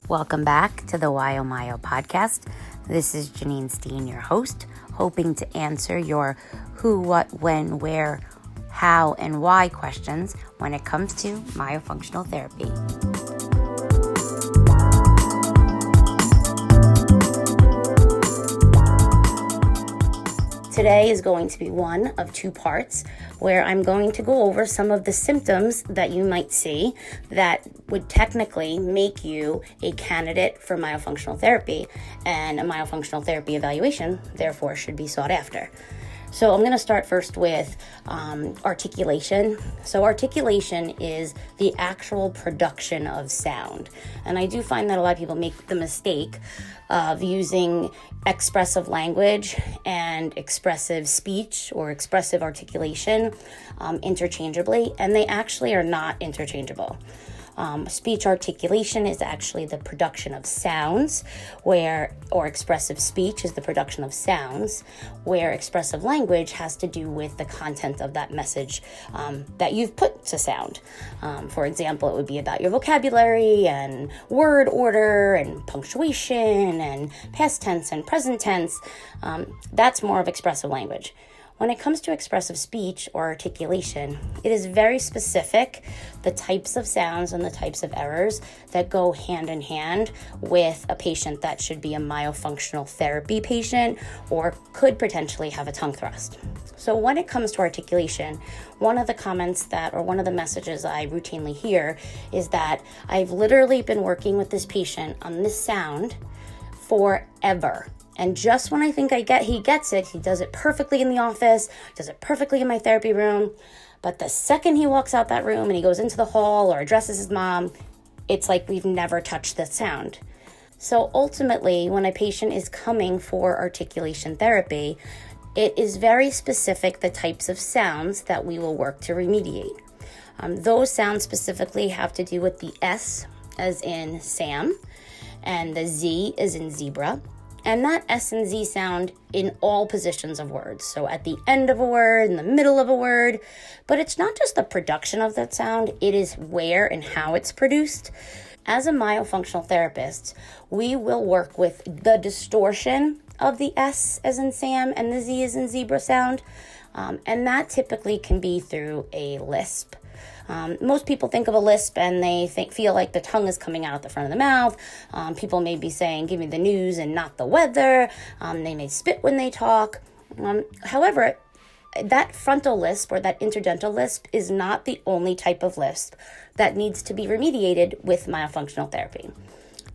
Welcome back to the WHY-O-MYO Podcast. This is Janine Steen, your host, hoping to answer your who, what, when, where, how, and why questions when it comes to myofunctional therapy. Today is going to be one of two parts where I'm going to go over some of the symptoms that you might see that would technically make you a candidate for myofunctional therapy, and a myofunctional therapy evaluation, therefore, should be sought after. So I'm going to start first with articulation. So articulation is the actual production of sound. And I do find that a lot of people make the mistake of using expressive language and expressive speech or expressive articulation interchangeably, and they actually are not interchangeable. Speech articulation is actually the production of sounds, or expressive speech is the production of sounds, where expressive language has to do with the content of that message that you've put to sound. For example, it would be about your vocabulary and word order and punctuation and past tense and present tense. That's more of expressive language. When it comes to expressive speech or articulation, it is very specific, the types of sounds and the types of errors that go hand in hand with a patient that should be a myofunctional therapy patient or could potentially have a tongue thrust. So when it comes to articulation, one of the comments one of the messages I routinely hear is that I've literally been working with this patient on this sound forever. And just when I think he gets it, he does it perfectly in the office, does it perfectly in my therapy room. But the second he walks out that room and he goes into the hall or addresses his mom, it's like we've never touched that sound. So ultimately, when a patient is coming for articulation therapy, it is very specific the types of sounds that we will work to remediate. Those sounds specifically have to do with the S as in Sam and the Z as in zebra. And that S and Z sound in all positions of words. So at the end of a word, in the middle of a word. But it's not just the production of that sound, it is where and how it's produced. As a myofunctional therapist, we will work with the distortion of the S as in Sam and the Z as in zebra sound. And that typically can be through a lisp. Most people think of a lisp and they feel like the tongue is coming out at the front of the mouth. People may be saying, give me the news and not the weather. They may spit when they talk. However, that frontal lisp or that interdental lisp is not the only type of lisp that needs to be remediated with myofunctional therapy.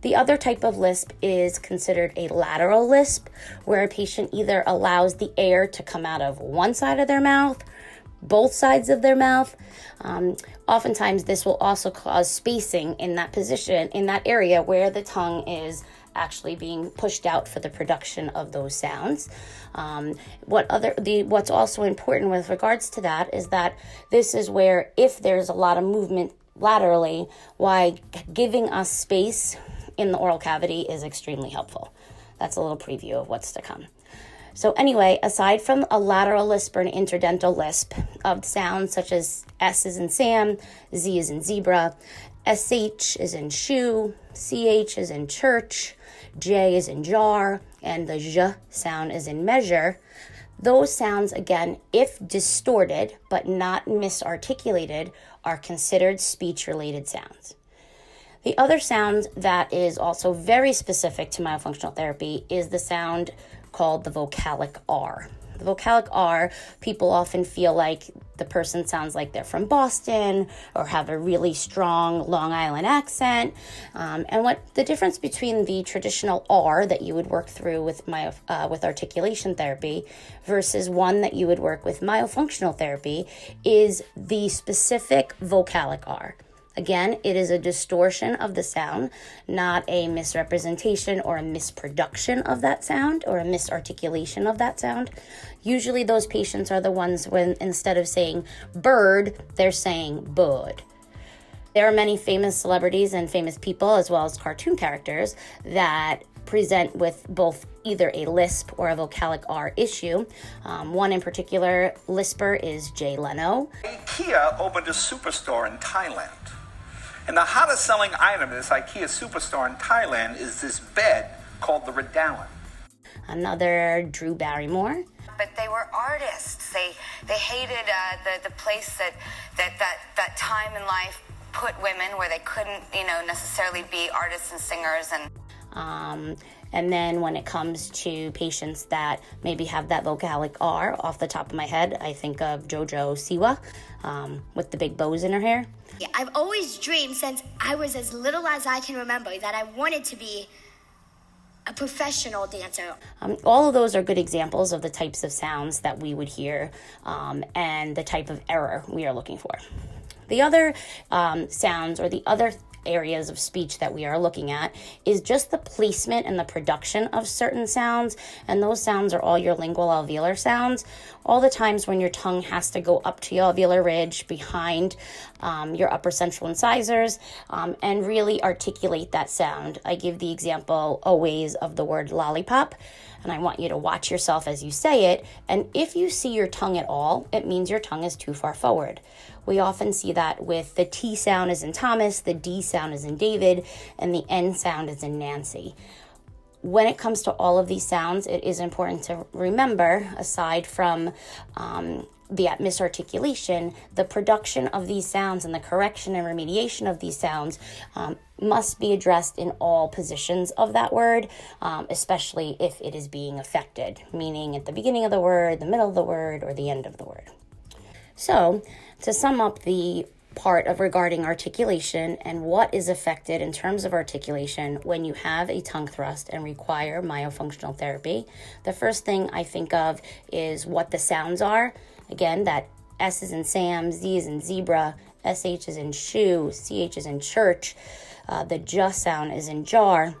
The other type of lisp is considered a lateral lisp, where a patient either allows the air to come out of one side of their mouth, both sides of their mouth. Oftentimes, this will also cause spacing in that position, in that area where the tongue is actually being pushed out for the production of those sounds. What's also important with regards to that is that this is where, if there's a lot of movement laterally, why giving us space in the oral cavity is extremely helpful. That's a little preview of what's to come. So anyway, aside from a lateral lisp or an interdental lisp of sounds such as S is in Sam, Z is in zebra, SH is in shoe, CH is in church, J is in jar, and the J sound is in measure, those sounds, again, if distorted but not misarticulated, are considered speech-related sounds. The other sound that is also very specific to myofunctional therapy is the sound called the Vocalic R. The Vocalic R, people often feel like the person sounds like they're from Boston or have a really strong Long Island accent. And what the difference between the traditional R that you would work through with articulation therapy versus one that you would work with myofunctional therapy is the specific Vocalic R. Again, it is a distortion of the sound, not a misrepresentation or a misproduction of that sound or a misarticulation of that sound. Usually those patients are the ones when instead of saying bird, they're saying bud. There are many famous celebrities and famous people, as well as cartoon characters, that present with both either a lisp or a Vocalic R issue. One in particular, lisper, is Leno. IKEA opened a superstore in Thailand. And the hottest selling item of this IKEA superstar in Thailand is this bed called the Ridalan. Another Drew Barrymore. But they were artists. They hated the place that time in life put women where they couldn't, necessarily be artists and singers. And then when it comes to patients that maybe have that Vocalic R, off the top of my head, I think of JoJo Siwa with the big bows in her hair. Yeah, I've always dreamed since I was as little as I can remember that I wanted to be a professional dancer. All of those are good examples of the types of sounds that we would hear and the type of error we are looking for. The other sounds or the other areas of speech that we are looking at is just the placement and the production of certain sounds, and those sounds are all your lingual alveolar sounds. All the times when your tongue has to go up to your alveolar ridge behind your upper central incisors and really articulate that sound. I give the example always of the word lollipop, and I want you to watch yourself as you say it, and if you see your tongue at all, it means your tongue is too far forward. We often see that with the T sound is in Thomas, the D sound is in David, and the N sound is in Nancy. When it comes to all of these sounds, it is important to remember, aside from the misarticulation, the production of these sounds and the correction and remediation of these sounds must be addressed in all positions of that word, especially if it is being affected, meaning at the beginning of the word, the middle of the word, or the end of the word. So, to sum up the part of regarding articulation and what is affected in terms of articulation when you have a tongue thrust and require myofunctional therapy, the first thing I think of is what the sounds are. Again, that S is in Sam, Z is in zebra, SH is in shoe, CH is in church, the J sound is in jar.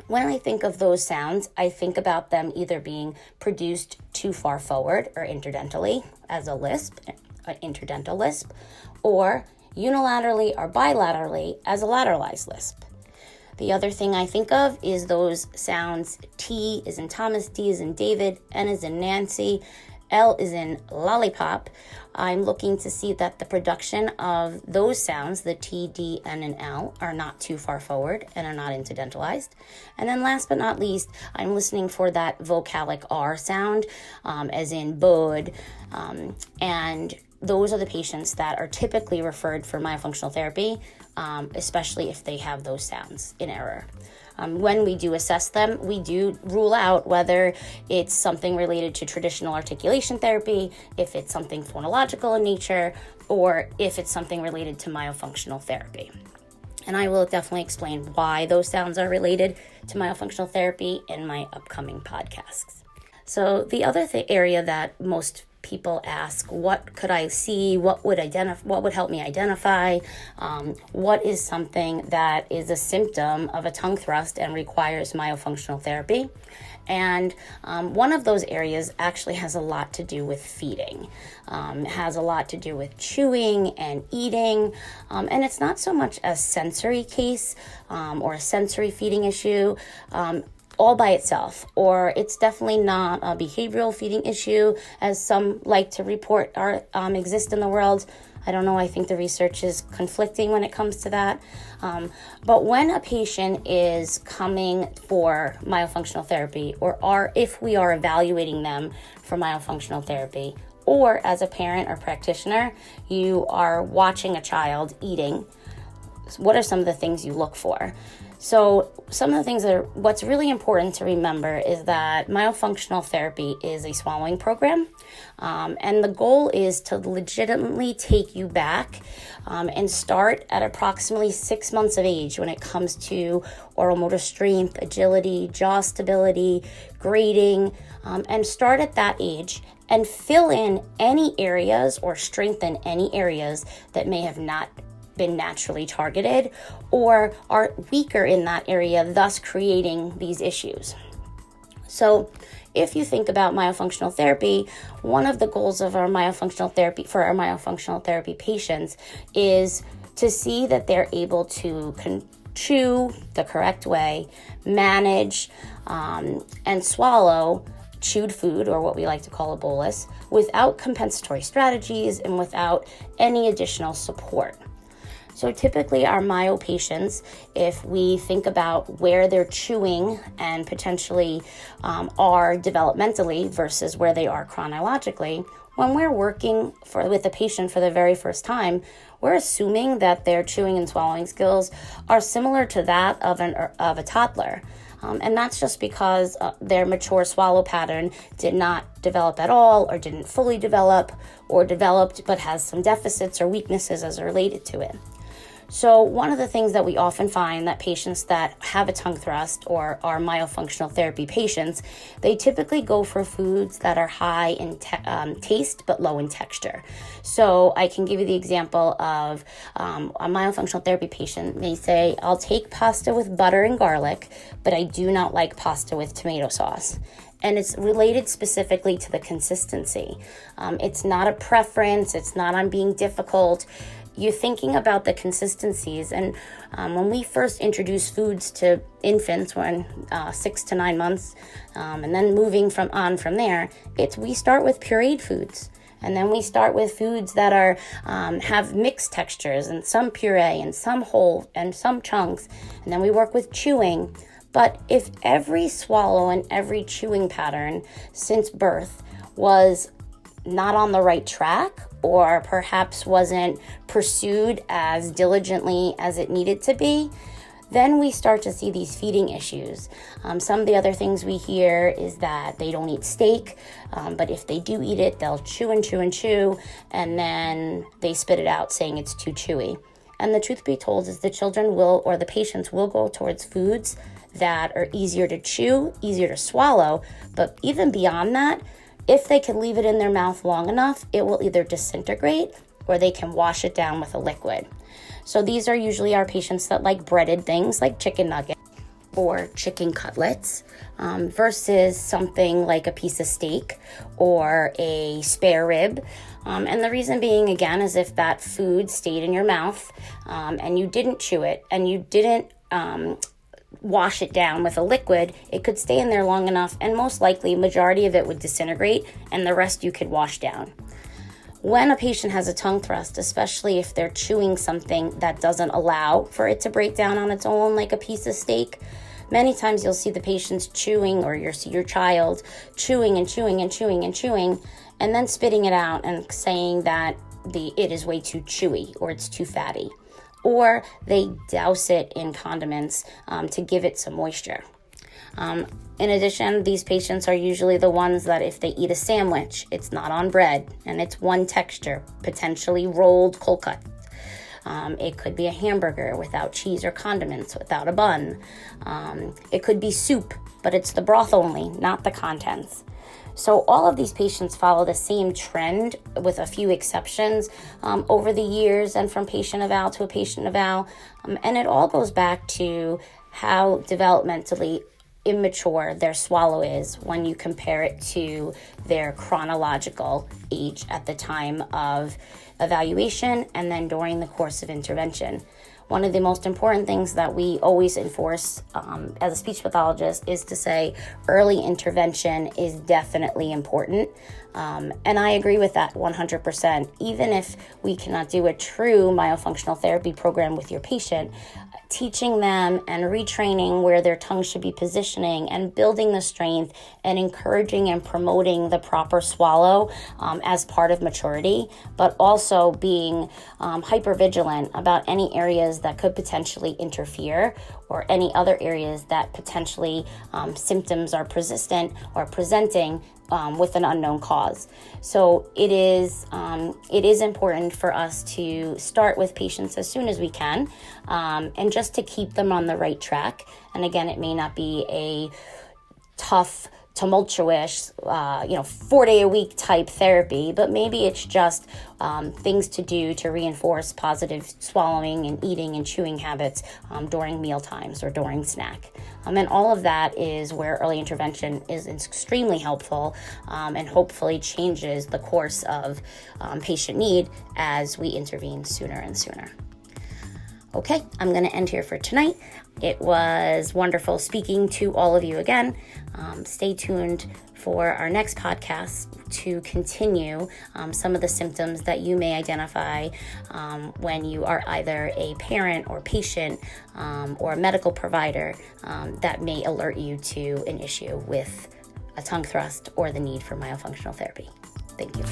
When I think of those sounds, I think about them either being produced too far forward or interdentally as a lisp, an interdental lisp, or unilaterally or bilaterally as a lateralized lisp. The other thing I think of is those sounds T is in Thomas, D is in David, N is in Nancy, L is in lollipop. I'm looking to see that the production of those sounds, the T, D, N, and L, are not too far forward and are not interdentalized. And then last but not least, I'm listening for that vocalic R sound, as in bud, and those are the patients that are typically referred for myofunctional therapy, especially if they have those sounds in error. When we do assess them, we do rule out whether it's something related to traditional articulation therapy, if it's something phonological in nature, or if it's something related to myofunctional therapy. And I will definitely explain why those sounds are related to myofunctional therapy in my upcoming podcasts. So the other area that most people ask, what could I see? What would help me identify? What is something that is a symptom of a tongue thrust and requires myofunctional therapy? And one of those areas actually has a lot to do with feeding. It has a lot to do with chewing and eating. And it's not so much a sensory case or a sensory feeding issue all by itself, or it's definitely not a behavioral feeding issue, as some like to report exist in the world. I don't know, I think the research is conflicting when it comes to that. But when a patient is coming for myofunctional therapy, or if we are evaluating them for myofunctional therapy, or as a parent or practitioner, you are watching a child eating, what are some of the things you look for? So some of the things what's really important to remember is that myofunctional therapy is a swallowing program. And the goal is to legitimately take you back and start at approximately 6 months of age when it comes to oral motor strength, agility, jaw stability, grading, and start at that age and fill in any areas or strengthen any areas that may have not been naturally targeted or are weaker in that area, thus creating these issues. So if you think about myofunctional therapy, one of the goals of our myofunctional therapy patients is to see that they're able to chew the correct way, manage and swallow chewed food, or what we like to call a bolus, without compensatory strategies and without any additional support. So typically our myo patients, if we think about where they're chewing and potentially are developmentally versus where they are chronologically, when we're working with a patient for the very first time, we're assuming that their chewing and swallowing skills are similar to that of a toddler. And that's just because their mature swallow pattern did not develop at all, or didn't fully develop, or developed but has some deficits or weaknesses as related to it. So one of the things that we often find that patients that have a tongue thrust or are myofunctional therapy patients, they typically go for foods that are high in taste but low in texture. So I can give you the example of a myofunctional therapy patient may say, I'll take pasta with butter and garlic, but I do not like pasta with tomato sauce. And it's related specifically to the consistency. It's not a preference. It's not on being difficult. You're thinking about the consistencies. And when we first introduce foods to infants when 6 to 9 months, and then moving from there, we start with pureed foods. And then we start with foods that are have mixed textures, and some puree and some whole and some chunks. And then we work with chewing. But if every swallow and every chewing pattern since birth was not on the right track, or perhaps wasn't pursued as diligently as it needed to be, then we start to see these feeding issues. Some of the other things we hear is that they don't eat steak, but if they do eat it, they'll chew and chew and chew, and then they spit it out saying it's too chewy. And the truth be told is the children will, or the patients will go towards foods that are easier to chew, easier to swallow, but even beyond that, if they can leave it in their mouth long enough, it will either disintegrate or they can wash it down with a liquid. So these are usually our patients that like breaded things like chicken nuggets or chicken cutlets versus something like a piece of steak or a spare rib. And the reason being, again, is if that food stayed in your mouth and you didn't chew it and you didn't wash it down with a liquid, it could stay in there long enough, and most likely majority of it would disintegrate and the rest you could wash down. When a patient has a tongue thrust, especially if they're chewing something that doesn't allow for it to break down on its own, like a piece of steak, many times you'll see the patients chewing, or you'll see your child chewing and chewing and chewing and chewing, and then spitting it out and saying that it is way too chewy or it's too fatty. Or they douse it in condiments to give it some moisture. In addition, these patients are usually the ones that if they eat a sandwich, it's not on bread and it's one texture, potentially rolled cold cut. It could be a hamburger without cheese or condiments, without a bun. It could be soup, but it's the broth only, not the contents. So all of these patients follow the same trend with a few exceptions over the years and from patient eval to a patient eval. And it all goes back to how developmentally immature their swallow is when you compare it to their chronological age at the time of evaluation and then during the course of intervention. One of the most important things that we always enforce as a speech pathologist is to say early intervention is definitely important. And I agree with that 100%. Even if we cannot do a true myofunctional therapy program with your patient, teaching them and retraining where their tongue should be positioning and building the strength and encouraging and promoting the proper swallow as part of maturity, but also being hypervigilant about any areas that could potentially interfere or any other areas that potentially symptoms are persistent or presenting with an unknown cause. So it is important for us to start with patients as soon as we can, and just to keep them on the right track. And again, it may not be a tough, tumultuous, 4-day-a-week type therapy, but maybe it's just things to do to reinforce positive swallowing and eating and chewing habits during meal times or during snack. And all of that is where early intervention is extremely helpful and hopefully changes the course of patient need as we intervene sooner and sooner. Okay, I'm going to end here for tonight. It was wonderful speaking to all of you again. Stay tuned for our next podcast to continue some of the symptoms that you may identify when you are either a parent or patient or a medical provider that may alert you to an issue with a tongue thrust or the need for myofunctional therapy. Thank you.